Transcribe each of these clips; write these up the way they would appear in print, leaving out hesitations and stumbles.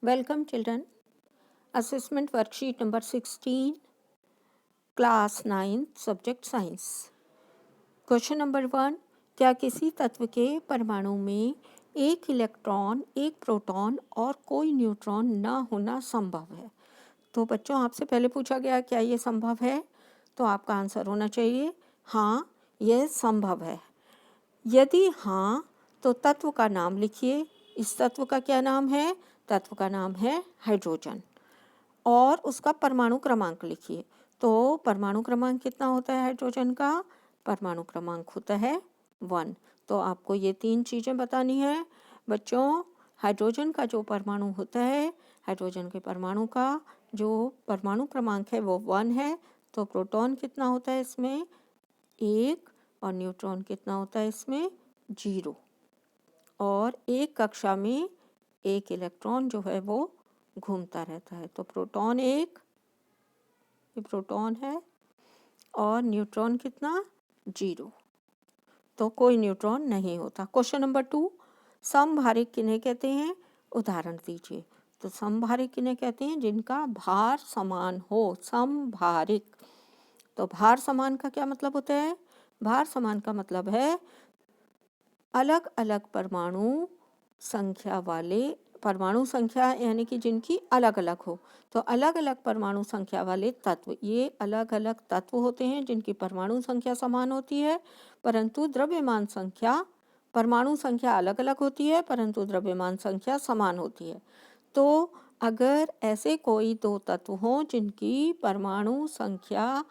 Welcome children. Assessment worksheet number 16, class 9, subject science. Question number 1. क्या किसी तत्व के परमाणु में एक इलेक्ट्रॉन, एक प्रोटॉन और कोई न्यूट्रॉन ना होना संभव है? तो बच्चों आपसे पहले पूछा गया क्या ये संभव है? तो आपका आंसर होना चाहिए हाँ, यह संभव है। यदि हाँ तो तत्व का नाम लिखिए। इस तत्व का क्या नाम है? तत्व का नाम है हाइड्रोजन और उसका परमाणु क्रमांक लिखिए। तो परमाणु क्रमांक कितना होता है हाइड्रोजन का? परमाणु क्रमांक होता है 1। तो आपको ये 3 चीज़ें बतानी है बच्चों। हाइड्रोजन का जो परमाणु होता है, हाइड्रोजन के परमाणु का जो परमाणु क्रमांक है वो 1 है। तो प्रोटॉन कितना होता है इसमें? 1 और न्यूट्रॉन कितना होता है इसमें? 0। और एक कक्षा में एक इलेक्ट्रॉन जो है वो घूमता रहता है। तो प्रोटॉन 1, ये प्रोटॉन है, और न्यूट्रॉन कितना? 0। तो कोई न्यूट्रॉन नहीं होता। क्वेश्चन नंबर 2, समभारिक किन्हें कहते हैं? उदाहरण दीजिए। तो समभारिक किन्हें कहते हैं? जिनका भार समान हो। समभारिक। तो भार समान का क्या मतलब होता है? भार समान का मतलब है अलग अलग परमाणु संख्या वाले, परमाणु संख्या यानी कि जिनकी अलग अलग हो। तो अलग अलग परमाणु संख्या वाले तत्व, ये अलग अलग तत्व होते हैं जिनकी परमाणु संख्या समान होती है परंतु द्रव्यमान संख्या, परमाणु संख्या अलग अलग होती है परंतु द्रव्यमान संख्या समान होती है। तो अगर ऐसे कोई दो तत्व हों जिनकी परमाणु संख्या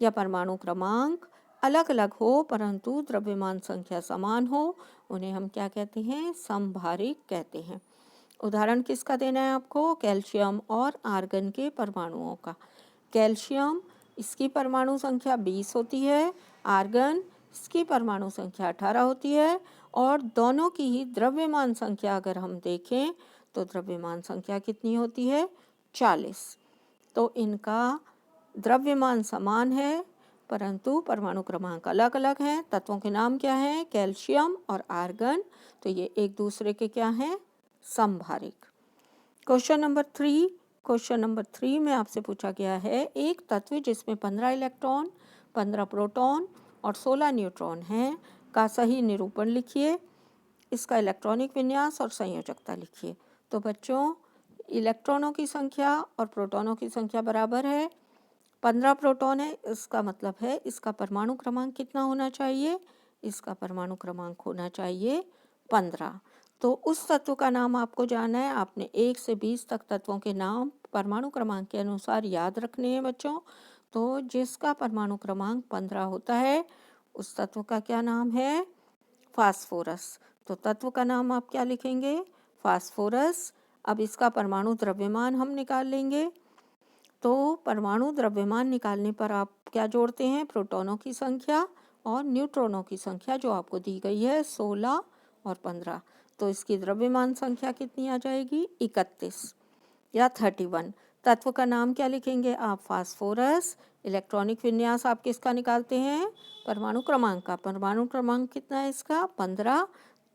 या परमाणु क्रमांक अलग अलग हो परंतु द्रव्यमान संख्या समान हो, उन्हें हम क्या कहते हैं? समभारिक कहते हैं। उदाहरण किसका देना है आपको? कैल्शियम और आर्गन के परमाणुओं का। कैल्शियम, इसकी परमाणु संख्या 20 होती है। आर्गन, इसकी परमाणु संख्या 18 होती है। और दोनों की ही द्रव्यमान संख्या अगर हम देखें तो द्रव्यमान संख्या कितनी होती है? 40। तो इनका द्रव्यमान समान है परंतु परमाणु क्रमांक अलग अलग हैं। तत्वों के नाम क्या हैं? कैल्शियम और आर्गन। तो ये एक दूसरे के क्या हैं? समभारिक। क्वेश्चन नंबर 3 में आपसे पूछा गया है एक तत्व जिसमें 15 इलेक्ट्रॉन, 15 प्रोटॉन और 16 न्यूट्रॉन हैं का सही निरूपण लिखिए। इसका इलेक्ट्रॉनिक विन्यास और संयोजकता लिखिए। तो बच्चों, इलेक्ट्रॉनों की संख्या और प्रोटॉनों की संख्या बराबर है। 15 प्रोटॉन है, इसका मतलब है इसका परमाणु क्रमांक कितना होना चाहिए? इसका परमाणु क्रमांक होना चाहिए 15। तो उस तत्व का नाम आपको जानना है। आपने 1 से 20 तक तत्वों के नाम परमाणु क्रमांक के अनुसार याद रखने हैं बच्चों। तो जिसका परमाणु क्रमांक 15 होता है उस तत्व का क्या नाम है? फास्फोरस। तो तत्व का नाम आप क्या लिखेंगे? फास्फोरस। अब इसका परमाणु द्रव्यमान हम निकाल लेंगे। तो परमाणु द्रव्यमान निकालने पर आप क्या जोड़ते हैं? प्रोटॉनों की संख्या और न्यूट्रॉनों की संख्या जो आपको दी गई है 16 और 15। तो इसकी द्रव्यमान संख्या कितनी आ जाएगी? 31 या 31। तत्व का नाम क्या लिखेंगे आप? फास्फोरस। इलेक्ट्रॉनिक विन्यास आप किसका निकालते हैं? परमाणु क्रमांक का। परमाणु क्रमांक कितना है इसका? 15।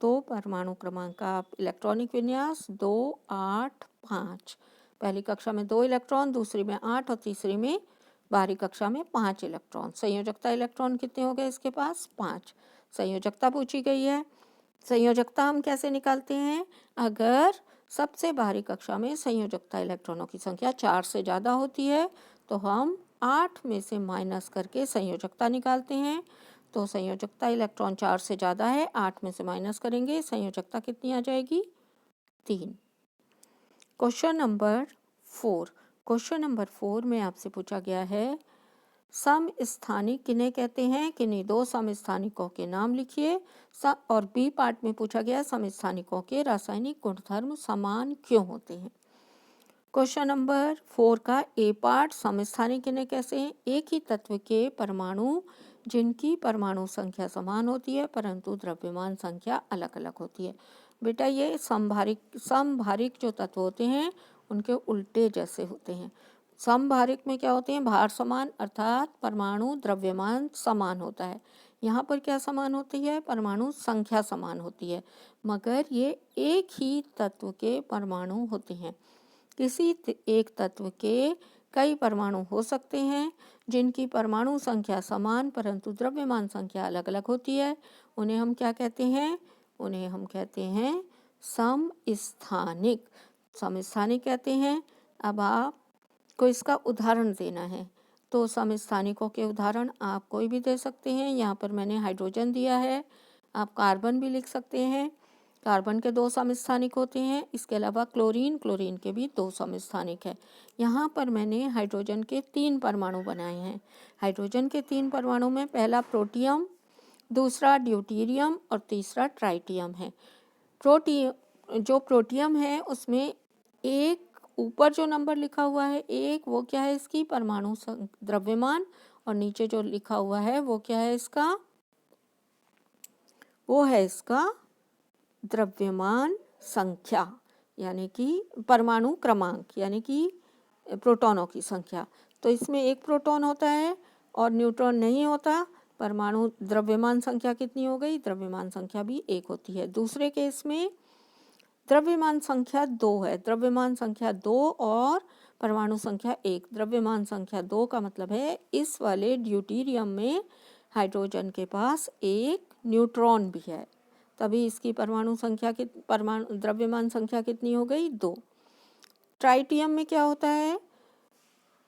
तो परमाणु क्रमांक का आप इलेक्ट्रॉनिक विन्यास 2, 8, 5। पहली कक्षा में 2 इलेक्ट्रॉन, दूसरी में 8 और तीसरी में बाहरी कक्षा में 5 इलेक्ट्रॉन। संयोजकता इलेक्ट्रॉन कितने हो गए इसके पास? 5। संयोजकता पूछी गई है। संयोजकता हम कैसे निकालते हैं? अगर सबसे बाहरी कक्षा में संयोजकता इलेक्ट्रॉनों की संख्या 4 से ज़्यादा होती है तो हम 8 में से माइनस करके संयोजकता निकालते हैं। तो संयोजकता इलेक्ट्रॉन 4 से ज़्यादा है, 8 में से माइनस करेंगे, संयोजकता कितनी आ जाएगी? 3। क्वेश्चन नंबर 4 में आपसे पूछा गया है समस्थानिक किन्हें कहते हैं? किन्हीं दो समस्थानिकों के नाम लिखिए। और बी पार्ट में पूछा गया समस्थानिकों के रासायनिक गुणधर्म समान क्यों होते हैं। क्वेश्चन नंबर 4 का ए पार्ट, समस्थानिक किन्हें कैसे हैं? एक ही तत्व के परमाणु जिनकी परमाणु संख्या समान होती है परंतु द्रव्यमान संख्या अलग अलग होती है। बेटा ये समभारिक जो तत्व होते हैं उनके उल्टे जैसे होते हैं। समभारिक में क्या होते हैं? भार समान, अर्थात परमाणु द्रव्यमान समान होता है। यहाँ पर क्या समान होती है? परमाणु संख्या समान होती है, मगर ये एक ही तत्व के परमाणु होते हैं। किसी एक तत्व के कई परमाणु हो सकते हैं जिनकी परमाणु संख्या समान परंतु द्रव्यमान संख्या अलग अलग होती है। उन्हें हम क्या कहते हैं? उन्हें हम कहते हैं समस्थानिक। समस्थानिक कहते हैं। अब आपको इसका उदाहरण देना है, तो समस्थानिकों के उदाहरण आप कोई भी दे सकते हैं। यहाँ पर मैंने हाइड्रोजन दिया है, आप कार्बन भी लिख सकते हैं। कार्बन के 2 समस्थानिक होते हैं। इसके अलावा क्लोरीन के भी 2 समस्थानिक है। यहाँ पर मैंने हाइड्रोजन के 3 परमाणु बनाए हैं। हाइड्रोजन के 3 परमाणु में पहला प्रोटियम, दूसरा ड्यूटेरियम और तीसरा ट्राइटियम है। जो प्रोटियम है उसमें एक ऊपर जो नंबर लिखा हुआ है एक, वो क्या है? इसकी परमाणु द्रव्यमान, और नीचे जो लिखा हुआ है वो क्या है? इसका वो है इसका द्रव्यमान संख्या, यानी कि परमाणु क्रमांक, यानी कि प्रोटॉनों की संख्या। तो इसमें एक प्रोटॉन होता है और न्यूट्रॉन नहीं होता। परमाणु द्रव्यमान संख्या कितनी हो गई? द्रव्यमान संख्या भी 1 होती है। दूसरे केस में द्रव्यमान संख्या 2 है। द्रव्यमान संख्या 2 और परमाणु संख्या 1। द्रव्यमान संख्या 2 का मतलब है इस वाले ड्यूटेरियम में हाइड्रोजन के पास एक न्यूट्रॉन भी है, तभी इसकी परमाणु द्रव्यमान संख्या कितनी हो गई? 2। ट्राइटियम में क्या होता है?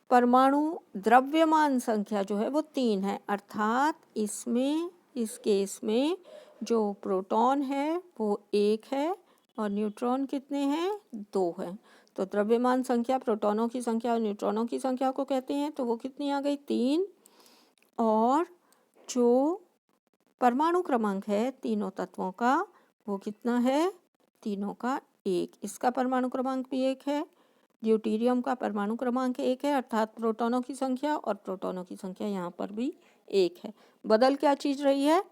परमाणु द्रव्यमान संख्या जो है वो 3 है, अर्थात इस केस में जो प्रोटॉन है वो 1 है और न्यूट्रॉन कितने हैं? 2 हैं। तो द्रव्यमान संख्या प्रोटॉनों की संख्या और न्यूट्रॉनों की संख्या को कहते हैं, तो वो कितनी आ गई? 3। और जो परमाणु क्रमांक है तीनों तत्वों का वो कितना है? तीनों का 1। इसका परमाणु क्रमांक भी 1 है। ड्यूटेरियम का परमाणु क्रमांक 1 है, अर्थात प्रोटॉनों की संख्या, और प्रोटॉनों की संख्या यहाँ पर भी 1 है। बदल क्या चीज़ रही है?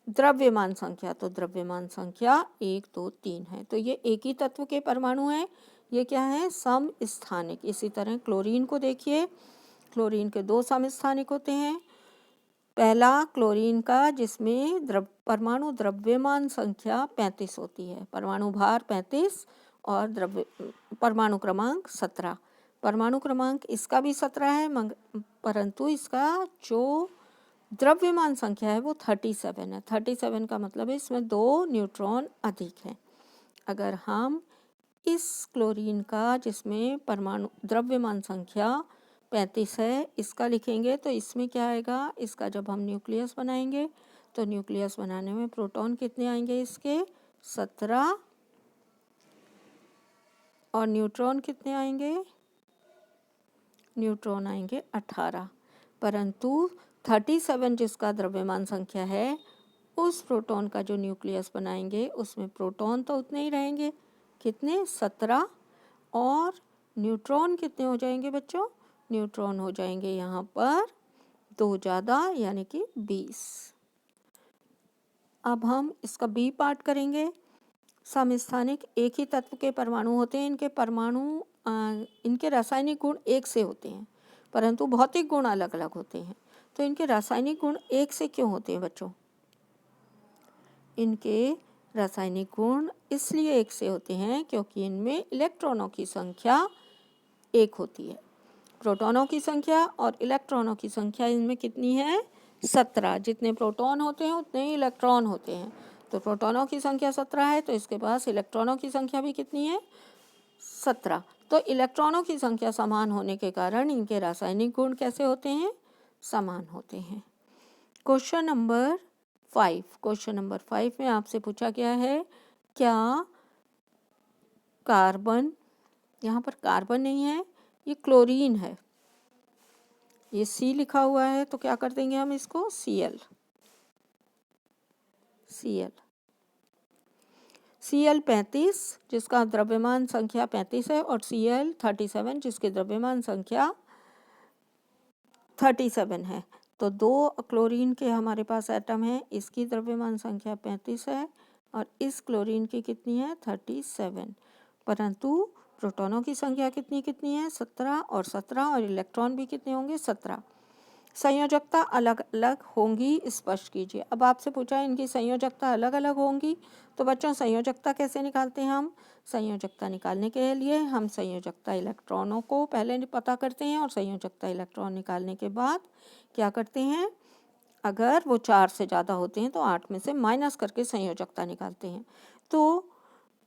द्रव्यमान संख्या। तो द्रव्यमान संख्या 1, 2, 3 है। तो ये एक ही तत्व के परमाणु हैं। ये क्या है? समस्थानिक। इसी तरह क्लोरीन को देखिए, क्लोरीन के 2 समस्थानिक होते हैं। पहला क्लोरीन का जिसमें परमाणु द्रव्यमान संख्या 35 होती है, परमाणु भार 35 और परमाणु क्रमांक 17। परमाणु क्रमांक इसका भी 17 है, परंतु इसका जो द्रव्यमान संख्या है वो 37 है। 37 का मतलब है इसमें 2 न्यूट्रॉन अधिक हैं। अगर हम इस क्लोरीन का जिसमें परमाणु द्रव्यमान संख्या 35 है इसका लिखेंगे, तो इसमें क्या आएगा? इसका जब हम न्यूक्लियस बनाएंगे तो न्यूक्लियस बनाने में प्रोटॉन कितने आएंगे? इसके 17, और न्यूट्रॉन कितने आएंगे? न्यूट्रॉन आएंगे 18। परंतु 37 जिसका द्रव्यमान संख्या है उस प्रोटॉन का जो न्यूक्लियस बनाएंगे उसमें प्रोटॉन तो उतने ही रहेंगे, कितने? 17। और न्यूट्रॉन कितने हो जाएंगे बच्चों? न्यूट्रॉन हो जाएंगे यहाँ पर 2 ज़्यादा, यानी कि 20। अब हम इसका बी पार्ट करेंगे। समस्थानिक एक ही तत्व के परमाणु होते हैं। इनके रासायनिक गुण एक से होते हैं, परंतु भौतिक गुण अलग अलग होते हैं। तो इनके रासायनिक गुण एक से क्यों होते हैं बच्चों? इनके रासायनिक गुण इसलिए एक से होते हैं क्योंकि इनमें इलेक्ट्रॉनों की संख्या 1 होती है। प्रोटॉनों की संख्या और इलेक्ट्रॉनों की संख्या इनमें कितनी है? 17। जितने प्रोटॉन होते हैं उतने ही इलेक्ट्रॉन होते हैं। तो प्रोटॉनों की संख्या 17 है, तो इसके पास इलेक्ट्रॉनों की संख्या भी कितनी है? 17। तो इलेक्ट्रॉनों की संख्या समान होने के कारण इनके रासायनिक गुण कैसे होते हैं? समान होते हैं। क्वेश्चन नंबर 5 में आपसे पूछा गया है, क्या कार्बन, यहाँ पर कार्बन नहीं है, ये क्लोरीन है, ये सी लिखा हुआ है, तो क्या कर देंगे हम इसको? Cl 35 जिसका द्रव्यमान संख्या 35 है, और Cl 37 जिसके द्रव्यमान संख्या 37 है। तो 2 क्लोरीन के हमारे पास एटम है, इसकी द्रव्यमान संख्या 35 है और इस क्लोरीन की कितनी है? 37। परंतु प्रोटॉनों की संख्या कितनी है? 17 और 17, और इलेक्ट्रॉन भी कितने होंगे? 17। संयोजकता अलग अलग होंगी स्पष्ट कीजिए। अब आपसे पूछा इनकी संयोजकता अलग अलग होंगी, तो बच्चों संयोजकता कैसे निकालते हैं हम? संयोजकता निकालने के लिए हम संयोजकता इलेक्ट्रॉनों को पहले पता करते हैं और संयोजकता इलेक्ट्रॉन निकालने के बाद क्या करते हैं, अगर वो 4 से ज़्यादा होते हैं तो 8 में से माइनस करके संयोजकता निकालते हैं। तो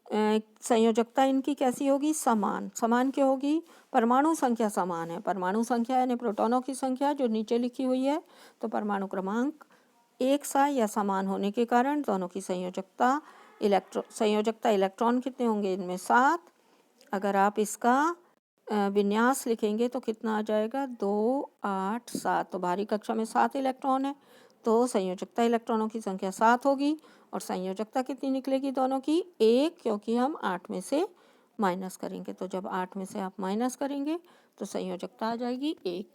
संयोजकता इनकी कैसी होगी? समान। समान क्यों होगी? परमाणु संख्या समान है। परमाणु संख्या यानी प्रोटॉनों की संख्या जो नीचे लिखी हुई है, तो परमाणु क्रमांक एक सा या समान होने के कारण दोनों की संयोजकता इलेक्ट्रॉन कितने होंगे इनमें? 7। अगर आप इसका विन्यास लिखेंगे तो कितना आ जाएगा? 2, 8, 7। तो बाहरी कक्षा में 7 इलेक्ट्रॉन है, तो संयोजकता इलेक्ट्रॉनों की संख्या 7 होगी। और संयोजकता कितनी निकलेगी दोनों की? 1, क्योंकि हम 8 में से माइनस करेंगे। तो जब 8 में से आप माइनस करेंगे तो संयोजकता आ जाएगी 1।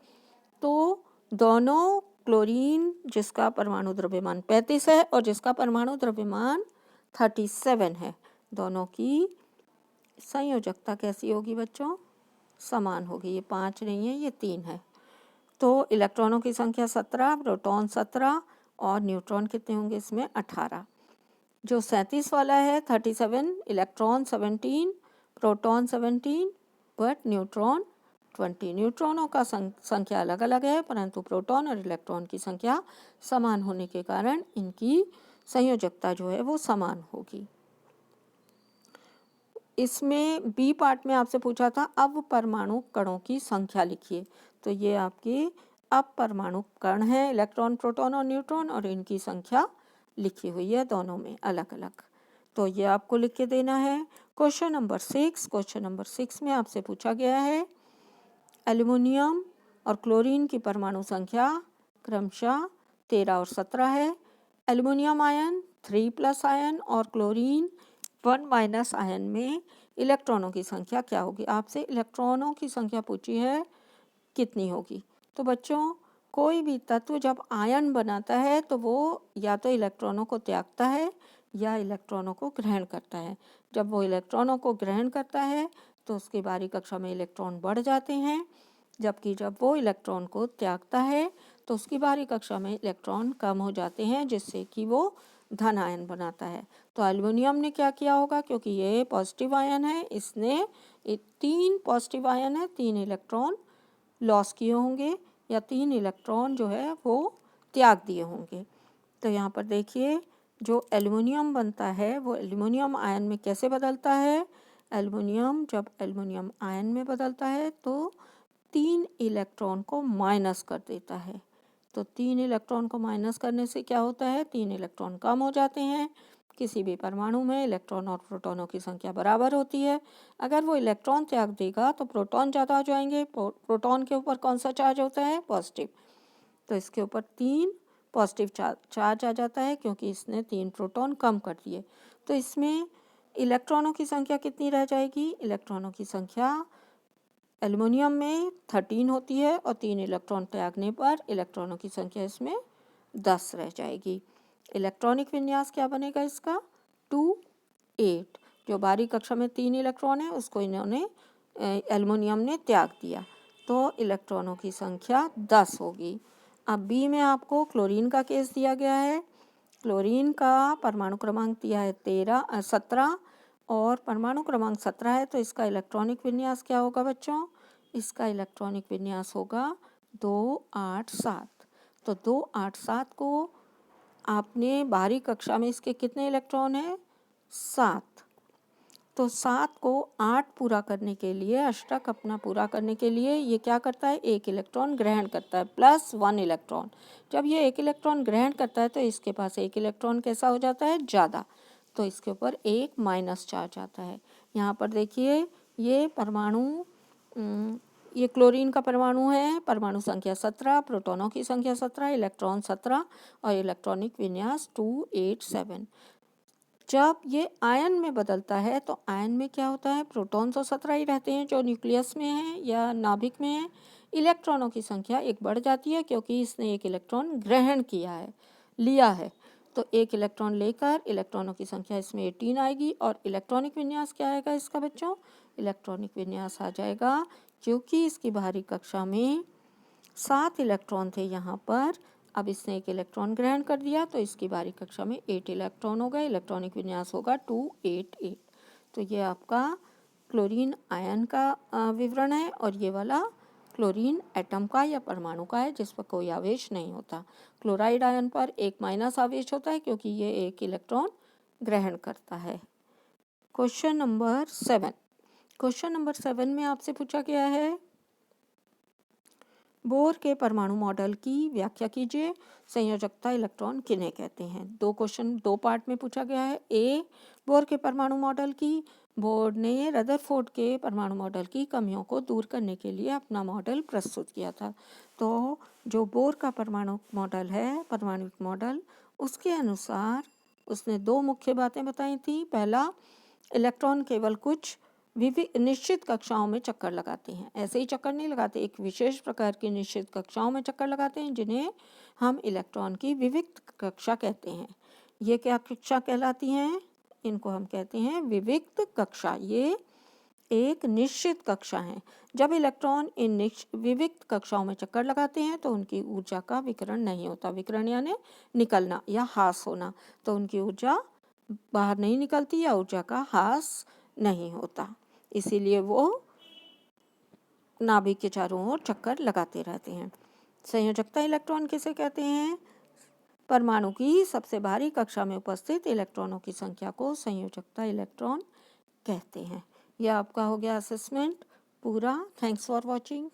तो दोनों क्लोरीन जिसका परमाणु द्रव्यमान 35 है और जिसका परमाणु द्रव्यमान 37 है, दोनों की संयोजकता कैसी होगी बच्चों? समान होगी। ये 5 नहीं है, ये 3 है। तो इलेक्ट्रॉनों की संख्या 17, प्रोटॉन 17 और न्यूट्रॉन कितने होंगे इसमें? 18। जो 37 वाला है 37, इलेक्ट्रॉन 17, प्रोटॉन 17 बट न्यूट्रॉन 20। न्यूट्रॉनों का संख्या अलग अलग है, परंतु प्रोटॉन और इलेक्ट्रॉन की संख्या समान होने के कारण इनकी संयोजकता जो है वो समान होगी। इसमें बी पार्ट में आपसे पूछा था अब परमाणु कणों की संख्या लिखिए। तो ये आपके अब परमाणु कण है, इलेक्ट्रॉन, प्रोटॉन और न्यूट्रॉन, और इनकी संख्या लिखी हुई है दोनों में अलग अलग। तो ये आपको लिख के देना है। क्वेश्चन नंबर 6, क्वेश्चन नंबर 6 में आपसे पूछा गया है एल्युमिनियम और क्लोरीन की परमाणु संख्या क्रमशः 13 और 17 है। एल्युमिनियम आयन 3+ आयन और क्लोरीन 1- आयन में इलेक्ट्रॉनों की संख्या क्या होगी? आपसे इलेक्ट्रॉनों की संख्या पूछी है कितनी होगी। तो बच्चों कोई भी तत्व जब आयन बनाता है तो वो या तो इलेक्ट्रॉनों को त्यागता है या इलेक्ट्रॉनों को ग्रहण करता है। जब वो इलेक्ट्रॉनों को ग्रहण करता है तो उसकी बाहरी कक्षा में इलेक्ट्रॉन बढ़ जाते हैं, जबकि जब वो इलेक्ट्रॉन को त्यागता है तो उसकी बाहरी कक्षा में इलेक्ट्रॉन कम हो जाते हैं, जिससे कि वो धन आयन बनाता है। तो एल्युमिनियम ने क्या किया होगा? क्योंकि ये पॉजिटिव आयन है, इसने 3 पॉजिटिव आयन है, 3 इलेक्ट्रॉन लॉस किए होंगे या 3 इलेक्ट्रॉन जो है वो त्याग दिए होंगे। तो यहाँ पर देखिए जो एल्युमिनियम बनता है वो एल्युमिनियम आयन में कैसे बदलता है? एल्युमिनियम जब एल्युमिनियम आयन में बदलता है तो 3 इलेक्ट्रॉन को माइनस कर देता है। तो 3 इलेक्ट्रॉन को माइनस करने से क्या होता है? 3 इलेक्ट्रॉन कम हो जाते हैं। किसी भी परमाणु में इलेक्ट्रॉन और प्रोटॉनों की संख्या बराबर होती है। अगर वो इलेक्ट्रॉन त्याग देगा तो प्रोटॉन ज़्यादा हो जाएंगे। प्रोटॉन के ऊपर कौन सा चार्ज होता है? पॉजिटिव। तो इसके ऊपर 3 पॉजिटिव चार्ज आ जाता है क्योंकि इसने 3 प्रोटॉन कम कर दिए। तो इसमें इलेक्ट्रॉनों की संख्या कितनी रह जाएगी? इलेक्ट्रॉनों की संख्या एल्युमिनियम में 13 होती है और 3 इलेक्ट्रॉन त्यागने पर इलेक्ट्रॉनों की संख्या इसमें 10 रह जाएगी। इलेक्ट्रॉनिक विन्यास क्या बनेगा इसका? 2, 8। जो बाहरी कक्षा में 3 इलेक्ट्रॉन है उसको इन्होंने एल्युमिनियम ने त्याग दिया, तो इलेक्ट्रॉनों की संख्या 10 होगी। अब बी में आपको क्लोरीन का केस दिया गया है। क्लोरीन का परमाणु क्रमांक दिया है 17 और परमाणु क्रमांक 17 है, तो इसका इलेक्ट्रॉनिक विन्यास क्या होगा बच्चों? इसका इलेक्ट्रॉनिक विन्यास होगा 2, 8, 7। तो 2, 8, 7 को आपने बाहरी कक्षा में इसके कितने इलेक्ट्रॉन हैं? 7। तो 7 को 8 पूरा करने के लिए, अष्टक अपना पूरा करने के लिए ये क्या करता है? 1 इलेक्ट्रॉन ग्रहण करता है प्लस 1 इलेक्ट्रॉन। जब ये 1 इलेक्ट्रॉन ग्रहण करता है तो इसके पास 1 इलेक्ट्रॉन कैसा हो जाता है? ज़्यादा। तो इसके ऊपर 1 माइनस चार्ज आता है। यहाँ पर देखिए ये परमाणु ये क्लोरीन का परमाणु है, परमाणु संख्या 17, प्रोटॉनों की संख्या 17, इलेक्ट्रॉन 17 और इलेक्ट्रॉनिक विन्यास 2, 8, 7। जब ये आयन में बदलता है तो आयन में क्या होता है? प्रोटॉन तो 17 ही रहते हैं जो न्यूक्लियस में है या नाभिक में है। इलेक्ट्रॉनों की संख्या 1 बढ़ जाती है क्योंकि इसने 1 इलेक्ट्रॉन ग्रहण लिया है। तो 1 इलेक्ट्रॉन लेकर इलेक्ट्रॉनों की संख्या इसमें 18 आएगी। और इलेक्ट्रॉनिक विन्यास क्या आएगा इसका बच्चों? इलेक्ट्रॉनिक विन्यास आ जाएगा, क्योंकि इसकी बाहरी कक्षा में 7 इलेक्ट्रॉन थे यहाँ पर, अब इसने एक इलेक्ट्रॉन ग्रहण कर दिया तो इसकी बारी कक्षा में 8 इलेक्ट्रॉन हो गए। इलेक्ट्रॉनिक विन्यास होगा 288। तो ये आपका क्लोरीन आयन का विवरण है और ये वाला क्लोरीन एटम का या परमाणु का है जिस पर कोई आवेश नहीं होता। क्लोराइड आयन पर एक माइनस आवेश होता है क्योंकि ये एक इलेक्ट्रॉन ग्रहण करता है। Question number 7। क्वेश्चन नंबर 7 में आपसे पूछा गया है बोर के परमाणु मॉडल की व्याख्या कीजिए। संयोजकता इलेक्ट्रॉन किन्हें कहते हैं। दो क्वेश्चन दो पार्ट में पूछा गया है। ए, बोर के परमाणु मॉडल की, बोर ने रदरफोर्ड के परमाणु मॉडल की कमियों को दूर करने के लिए अपना मॉडल प्रस्तुत किया था। तो जो बोर का परमाणु मॉडल है, परमाणुक मॉडल, उसके अनुसार उसने दो मुख्य बातें बताई थी। पहला, इलेक्ट्रॉन केवल कुछ निश्चित कक्षाओं में चक्कर लगाते हैं। ऐसे ही चक्कर नहीं लगाते, एक विशेष प्रकार की निश्चित कक्षाओं में चक्कर लगाते हैं जिन्हें हम इलेक्ट्रॉन की विविक्त कक्षा कहते हैं। ये क्या कक्षा कहलाती हैं? इनको हम कहते हैं विविक्त कक्षा। ये एक निश्चित कक्षा है। जब इलेक्ट्रॉन इन विविक्त कक्षाओं में चक्कर लगाते हैं तो उनकी ऊर्जा का विकिरण नहीं होता। विकिरण यानी निकलना या ह्रास होना। तो उनकी ऊर्जा बाहर नहीं निकलती या ऊर्जा का ह्रास नहीं होता, इसीलिए वो नाभिक के चारों ओर चक्कर लगाते रहते हैं। संयोजकता इलेक्ट्रॉन किसे कहते हैं? परमाणु की सबसे भारी कक्षा में उपस्थित इलेक्ट्रॉनों की संख्या को संयोजकता इलेक्ट्रॉन कहते हैं। यह आपका हो गया असेसमेंट पूरा। Thanks for watching.